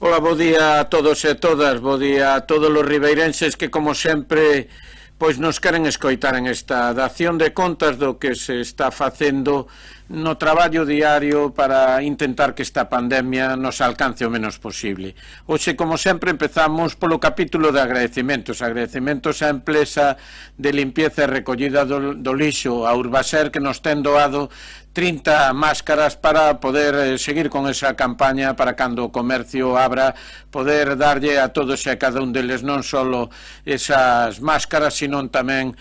Ola, bo día a todos e todas, bo día a todos os ribeirenses que, como sempre, pois nos queren escoitar en esta dación de contas do que se está facendo no traballo diario para intentar que esta pandemia nos alcance o menos posible. Hoxe, como sempre, empezamos polo capítulo de agradecimentos. Agradecimentos á empresa de limpieza e recollida do lixo, a Urbaser, que nos ten doado 30 máscaras para poder seguir con esa campaña para cando o comercio abra, poder darlle a todos e a cada un deles non só esas máscaras, sino tamén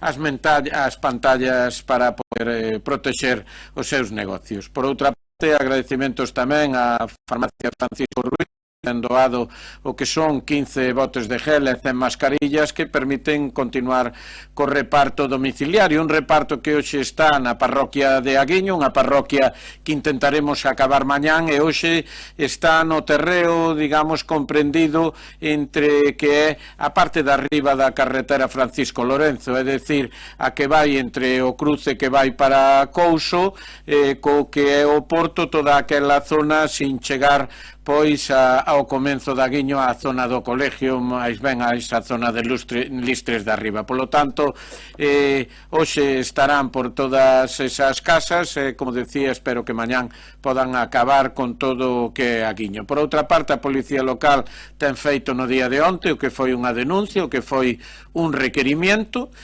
as pantallas para poder proteger os seus negocios. Por outra parte, agradecimentos tamén á farmacia Francisco Ruiz, ten doado o que son 15 botes de gel e 100 mascarillas que permiten continuar co reparto domiciliario, un reparto que hoxe está na parroquia de Aguiño, unha parroquia que intentaremos acabar mañán, e hoxe está no terreo, digamos, comprendido entre que é a parte de arriba da carretera Francisco Lorenzo, é dicir, a que vai entre o cruce que vai para Couso, co que é o Porto, toda aquela zona sin chegar pois ao comenzo da Aguiño, á zona do colegio, máis ben a esa zona de Listres de arriba. Polo tanto, hoxe estarán por todas esas casas, como decía, espero que mañán podan acabar con todo o que é Aguiño. Por outra parte, a Policía Local ten feito no día de onte o que foi unha denuncia, o que foi un requerimento.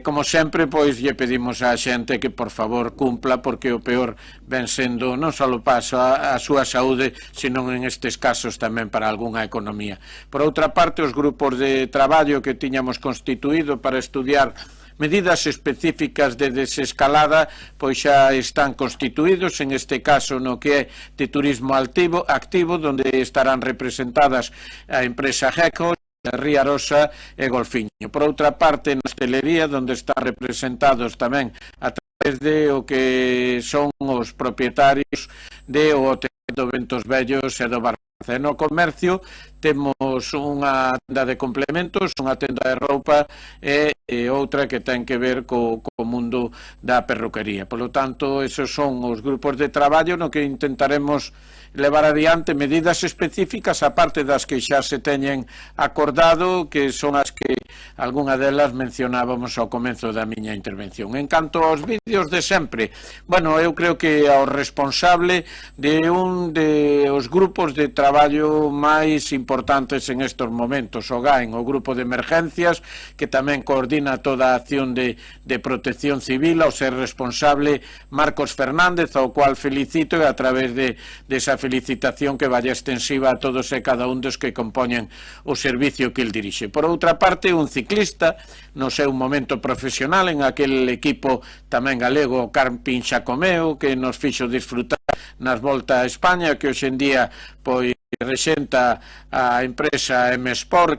Como sempre, pois lle pedimos á xente que por favor cumpla, porque o peor ven sendo non só o paso a súa saúde, senón en estes casos tamén para algunha economía. Por outra parte, os grupos de traballo que tiñamos constituído para estudiar medidas específicas de desescalada, pois xa están constituídos, en este caso no que é de turismo activo, donde estarán representadas a empresa GECO, Ría Rosa e Golfiño. Por outra parte, na hostelería, onde están representados tamén a través de o que son os propietarios de o Hotel do Ventos Vellos e do Bar. No comercio temos unha tenda de complementos, unha tenda de roupa e outra que ten que ver co mundo da perruquería. Por lo tanto, esos son os grupos de traballo no que intentaremos levar adiante medidas específicas, aparte das que xa se teñen acordado, que son as que algunha delas mencionábamos ao comenzo da miña intervención. En canto aos vídeos de sempre, bueno, eu creo que ao responsable de un dos grupos de traballo máis importantes en estos momentos, o GAEN, o Grupo de Emergencias, que tamén coordina toda a acción de protección civil, ao ser responsable Marcos Fernández, ao cual felicito, e a través de esa felicitación que vaya extensiva a todos e cada un dos que compoñen o servicio que el dirixe. Por outra parte, un ciclista no seu momento profesional en aquel equipo tamén galego, Camping Xacomeo, que nos fixo disfrutar nas voltas a España, que hoxe en día pois rexenta a empresa M Sport,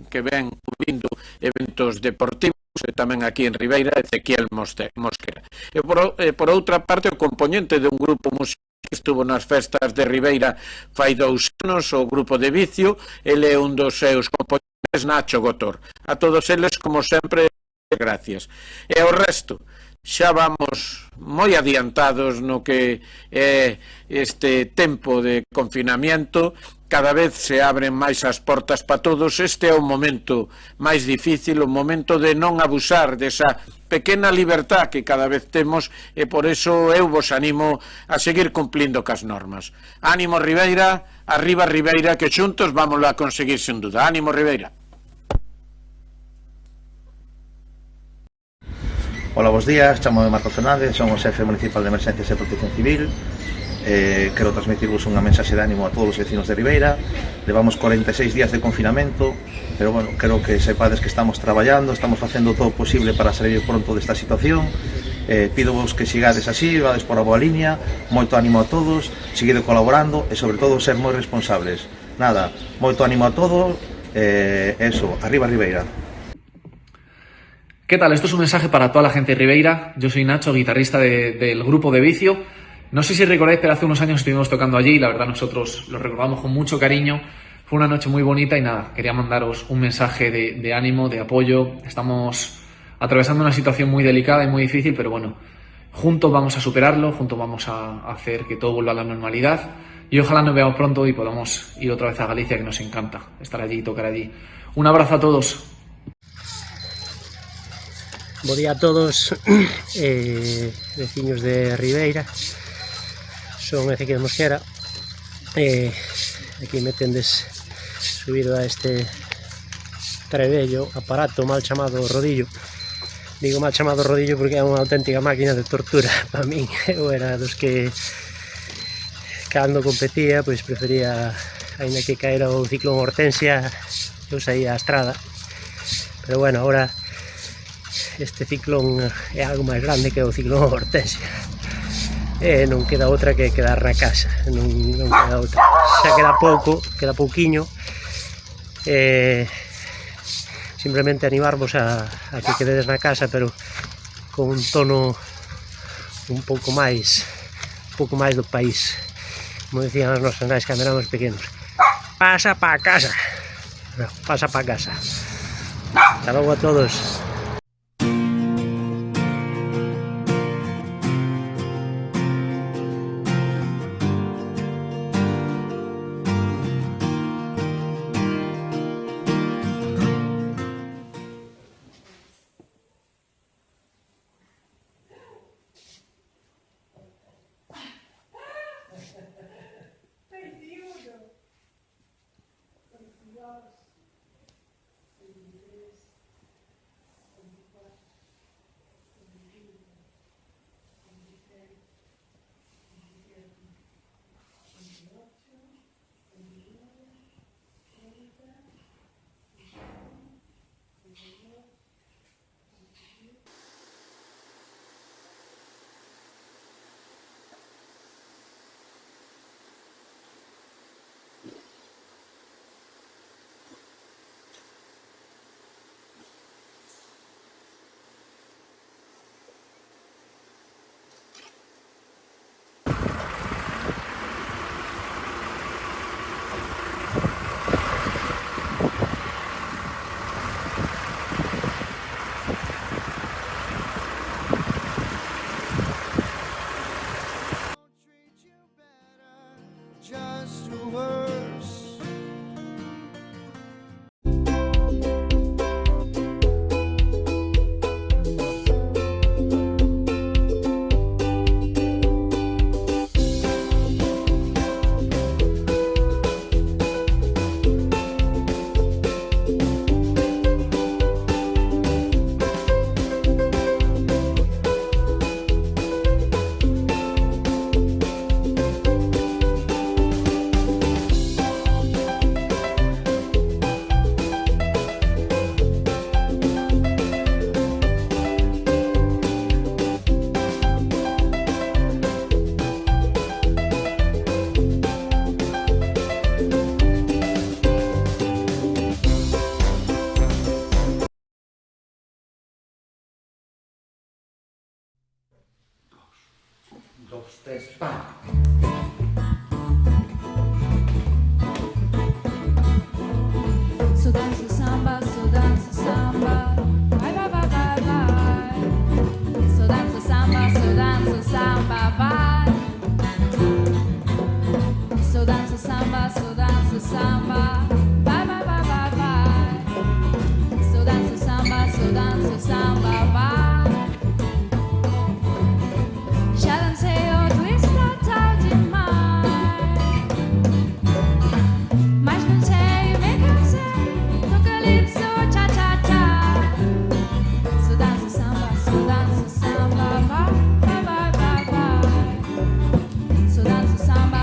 que ven cubrindo eventos deportivos, e tamén aquí en Ribeira, Ezequiel Mosquera. E por outra parte, o componente de un grupo musical que estuvo nas festas de Ribeira fai 2 anos, o Grupo de Vicio, ele é un dos seus componentes, Nacho Gotor. A todos eles, como sempre, gracias. E ao resto, xa vamos moi adiantados no que é este tempo de confinamiento. Cada vez se abren máis as portas para todos. Este é o momento máis difícil, o momento de non abusar desa pequena libertad que cada vez temos, e por eso eu vos animo a seguir cumplindo cas normas. Ánimo Ribeira, arriba Ribeira, que xuntos vamos a conseguir sen duda. Ánimo Ribeira. Hola, bos días, chamo-me Marcos Fernández, son o xefe municipal de Emergencias e Protección Civil. Quero transmitirvos unha mensaxe de ánimo a todos os vecinos de Ribeira. Levamos 46 días de confinamento, pero bueno, quero que sepades que estamos traballando, estamos facendo todo o posible para salir pronto desta situación. Pídovos que sigades así, vades por a boa liña, moito ánimo a todos, seguide colaborando e sobre todo ser moi responsables. Nada, moito ánimo a todos, eso, arriba Ribeira. ¿Qué tal? Esto es un mensaje para toda la gente de Ribeira. Yo soy Nacho, guitarrista del Grupo de Vicio. No sé si recordáis, pero hace unos años estuvimos tocando allí y la verdad nosotros lo recordamos con mucho cariño. Fue una noche muy bonita y nada, quería mandaros un mensaje de ánimo, de apoyo. Estamos atravesando una situación muy delicada y muy difícil, pero bueno, juntos vamos a superarlo, juntos vamos a hacer que todo vuelva a la normalidad. y ojalá nos veamos pronto y podamos ir otra vez a Galicia, que nos encanta estar allí y tocar allí. Un abrazo a todos. Bo día a todos, veciños de Ribeira. Son Ezequiel Mosquera. Aquí me tendes subido a este trebello, aparato mal chamado rodillo. Digo mal chamado rodillo porque é unha auténtica máquina de tortura para min. Eu era dos que cando competía pois prefería, aínda que caera o ciclón Hortensia, eu saía á estrada. Pero bueno, agora este ciclón é algo máis grande que o ciclón Hortensia. Non queda outra que quedar na casa, non queda outra. Xa queda pouco, queda pouquiño. Simplemente animarvos a que quededes na casa, pero con un tono un pouco máis do país. Como decían os nosos nais cando éramos pequenos. Pasa pa casa. No, pasa pa casa. Hasta logo a todos. So dança samba, vai, vai, vai, vai, vai. So dança samba, vai. So dança samba, vai, vai, vai, vai, vai. So dança samba, vai. Já dancei o twist total demais, mas não sei, me cansei do calypso, cha cha cha. So dança samba, vai, vai, vai, vai, vai. So dança samba,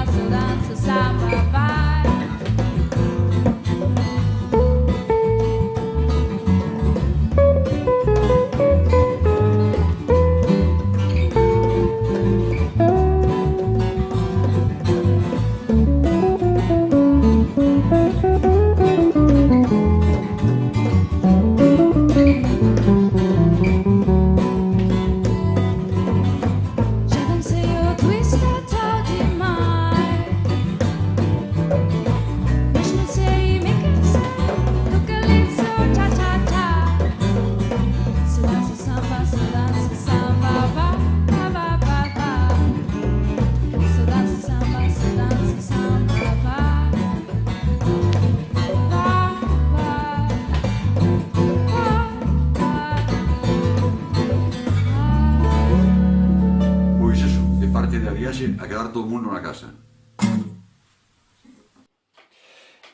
vai. a quedar todo o mundo na casa.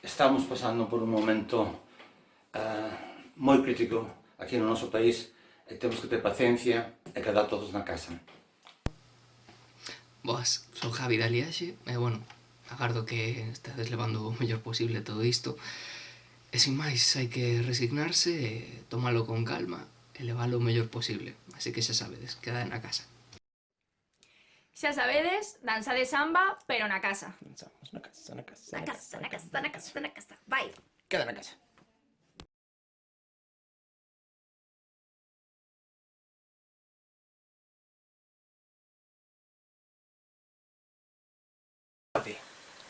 Estamos pasando por un momento moi crítico aquí no noso país e temos que ter paciencia e quedar todos na casa. Boas, son Javi da Liaxe e, bueno, agardo que estades levando o mellor posible todo isto. E, sin máis, hai que resignarse e tomalo con calma e levalo o mellor posible. Así que xa sabedes, quedad na casa. Xa sabedes, danza de samba, pero na casa. Danzamos na casa, na casa. Na casa, na casa, na casa, na casa. Vai. Queda na casa.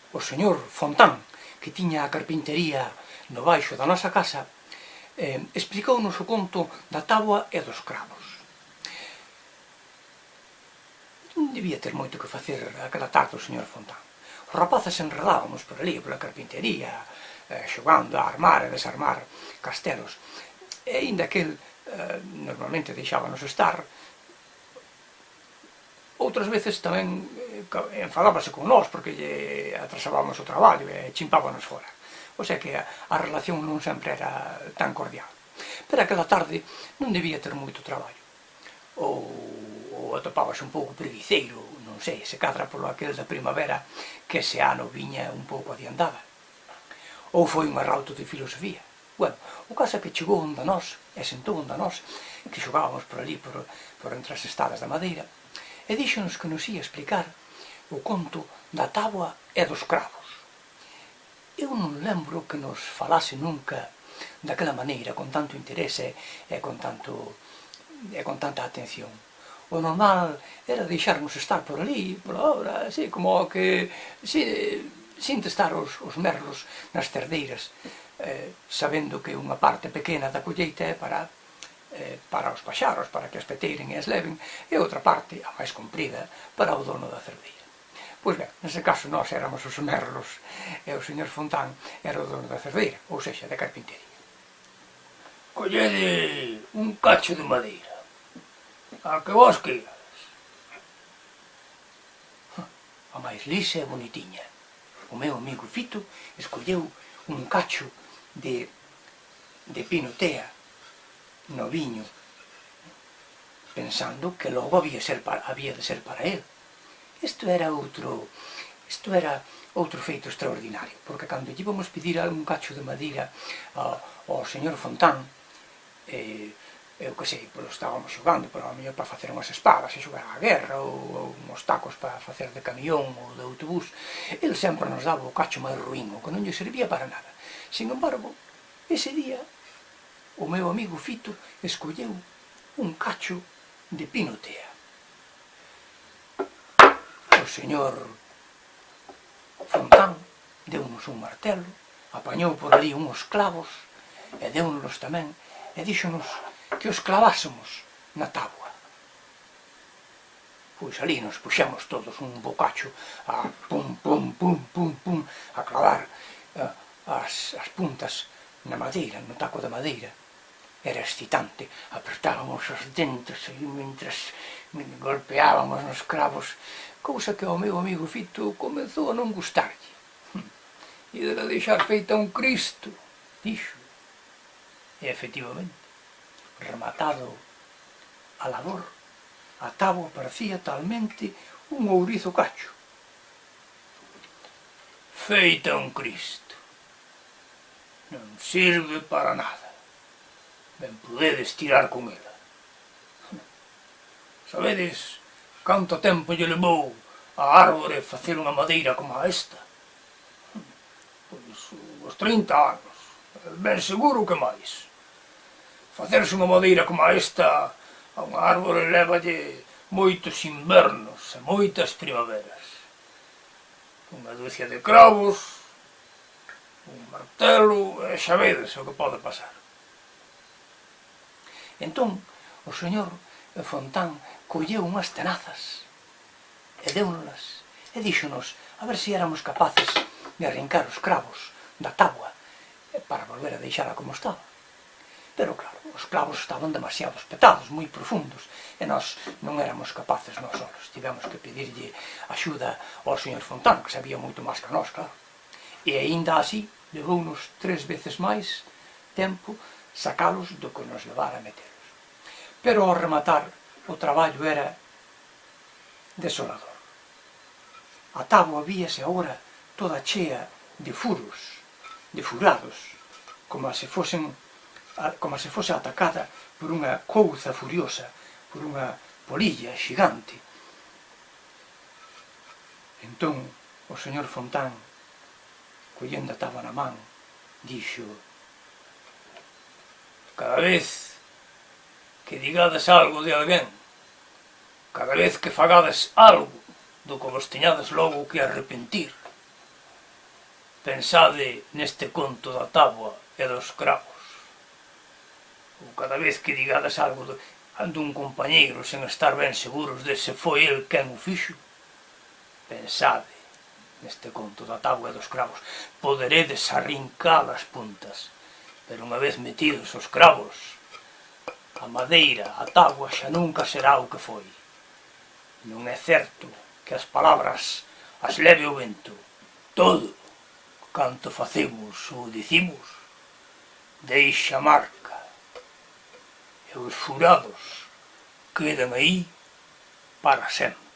O señor Fontán, que tiña a carpintería no baixo da nosa casa, explicounos o conto da táboa e dos cravos. Non debía ter moito que facer aquela tarde o señor Fontán. Os rapaces enredábamos por ali, pola carpintería, xogando a armar e desarmar castelos. E ainda que el normalmente deixábanos estar, outras veces tamén enfadábase con nós porque lle atrasábamos o traballo e chimpábanos fora. O sea que a relación non sempre era tan cordial. Pero aquela tarde non debía ter moito traballo. Ou atopábase un pouco preguiceiro, non sei, se cadra polo aquel da primavera que ese ano viña un pouco adiantada. Ou foi un arrauto de filosofía. Bueno, o caso é que chegou onde nós, e sentou onde nós, que xogábamos por ali, por entre as estadas da madeira, e díxonos que nos ia explicar o conto da táboa e dos cravos. Eu non lembro que nos falase nunca daquela maneira, con tanto interese e con tanta atención. O normal era deixarnos estar por ali, pola obra, así como que sin testar os merlos nas cerdeiras, sabendo que unha parte pequena da colleita é para os paxaros, para que as peteiren e as leven, e outra parte, a máis comprida, para o dono da cerdeira. Pois ben, nese caso nós éramos os merlos e o señor Fontán era o dono da cerdeira, ou sexa, da carpintería. Collede un cacho de madeira, a que vos queiras. A máis lisa e bonitiña. O meu amigo Fito escolleu un cacho de pinotea no viño, pensando que logo había de ser para él. Isto era outro feito extraordinario, porque cando lle íbamos pedir un cacho de madeira ao señor Fontán, eu que sei, estábamos xogando, a mellor para facer unhas espadas e xogar á guerra, ou uns tacos para facer de camión ou de autobús, ele sempre nos daba o cacho máis ruín, o que non lle servía para nada. Sin embargo, ese día, o meu amigo Fito escolleu un cacho de pinotea. O señor Fontán deu-nos un martelo, apañou por ali uns clavos e deu-nos tamén e díxonos que os clavásemos na táboa. Pois ali nos puxemos todos un bocacho a pum, pum, pum, pum, pum, a clavar as puntas na madeira, no taco da madeira. Era excitante, apertábamos os dentes e mentras golpeábamos nos cravos, cousa que ao meu amigo Fito comezou a non gustarlle. E de la deixar feita un Cristo, dixo. E efectivamente, rematado a labor, a táboa parecía talmente un ourizo cacho. Feita un Cristo. Non sirve para nada. Ben podedes tirar con ela. Sabedes canto tempo lle levou a árbore facer unha madeira como a esta? Pois os 30 anos, ben seguro que máis. Facerse unha madeira como a esta a unha árbore levalle moitos invernos e moitas primaveras. Unha ducia de cravos, un martelo, e xa vedes o que pode pasar. Entón, o señor Fontán colleu unhas tenazas e deunolas e díxonos a ver se éramos capaces de arrincar os cravos da táboa para volver a deixala como estaba. Pero claro, os clavos estaban demasiado espetados, moi profundos, e nós non éramos capaces nós solos. Tivemos que pedirlle axuda ao señor Fontán, que sabía moito máis que nós, claro. E aínda así, levounos 3 veces máis tempo sacalos do que nos levara a metelos. Pero ao rematar, o traballo era desolador. A táboa víase agora toda chea de furos, de furados, como se fose atacada por unha couza furiosa, por unha polilla xigante. Entón, o señor Fontán, collendo a táboa na man, dixo: cada vez que digades algo de alguén, cada vez que fagades algo do que vos teñades logo que arrepentir, pensade neste conto da táboa e dos cravos. Ou cada vez que digades algo dun compañeiro sen estar ben seguros de se foi el quen o fixo, pensade neste conto da táboa e dos cravos. Poderedes arrincar as puntas, pero unha vez metidos os cravos, a madeira, a táboa xa nunca será o que foi. Non é certo que as palabras as leve o vento. Todo canto facemos ou dicimos deixa marca, e os furados quedan aí para sempre.